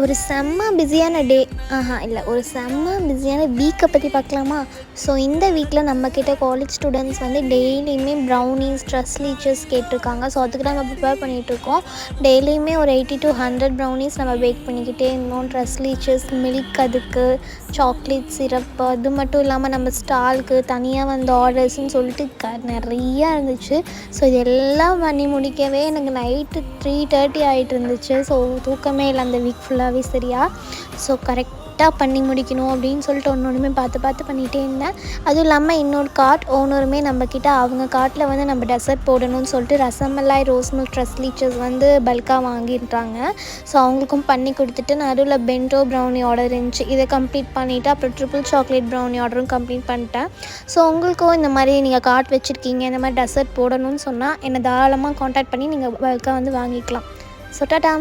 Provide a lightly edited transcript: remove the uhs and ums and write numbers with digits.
ஒரு செம்ம பிஸியான டே இல்லை ஒரு செம்ம பிஸியான வீக்கை பற்றி பார்க்கலாமா? ஸோ இந்த வீக்கில் நம்மக்கிட்ட காலேஜ் ஸ்டூடெண்ட்ஸ் வந்து டெய்லியுமே ப்ரௌனீஸ் ட்ரெஸ் லீச்சர்ஸ் கேட்டிருக்காங்க. ஸோ அதுக்கு நம்ம ப்ரிப்பேர் பண்ணிகிட்ருக்கோம். டெய்லியுமே ஒரு 80 to 100 ப்ரௌனீஸ் நம்ம பேக் பண்ணிக்கிட்டே இருந்தோம். ட்ரெஸ் லீச்சர்ஸ், மில்க், அதுக்கு சாக்லேட் சிரப், அது மட்டும் இல்லாமல் நம்ம ஸ்டாலுக்கு தனியாக வந்து ஆர்டர்ஸ்ன்னு சொல்லிட்டு நிறையா இருந்துச்சு. ஸோ இது எல்லாம் பண்ணி முடிக்கவே எனக்கு நைட்டு 3:30 ஆகிட்டு இருந்துச்சு. ஸோ தூக்கமே இல்லை அந்த வீக் ஃபுல்லாகவே சரியா. ஸோ கரெக்டாக பண்ணி முடிக்கணும் அப்படின்னு சொல்லிட்டு ஒன்றுமே பார்த்து பண்ணிகிட்டே இருந்தேன். அதுவும் இல்லாமல் இன்னொரு கார்ட் ஓனருமே நம்மக்கிட்ட அவங்க கார்ட்டில் வந்து நம்ம டெசர்ட் போடணும்னு சொல்லிட்டு ரசமலாய் ரோஸ் மில்க் ட்ரெஸ் லீச்சர்ஸ் வந்து பல்காக வாங்கிட்டாங்க. ஸோ அவங்களுக்கும் பண்ணி கொடுத்துட்டு நடுவில் பென்டோ ப்ரௌனி ஆர்டர் இருந்துச்சு. இதை கம்ப்ளீட் பண்ணிவிட்டு அப்புறம் ட்ரிபிள் சாக்லேட் ப்ரௌனி ஆர்டரும் கம்ப்ளீட் பண்ணிட்டேன். ஸோ உங்களுக்கும் இந்த மாதிரி நீங்கள் கார்ட் வச்சுருக்கீங்க, இந்த மாதிரி டெசர்ட் போடணும்னு சொன்னால் என்னை தாராளமாக காண்டாக்ட் பண்ணி நீங்கள் பல்காக வந்து வாங்கிக்கலாம். ஸோ டாடா.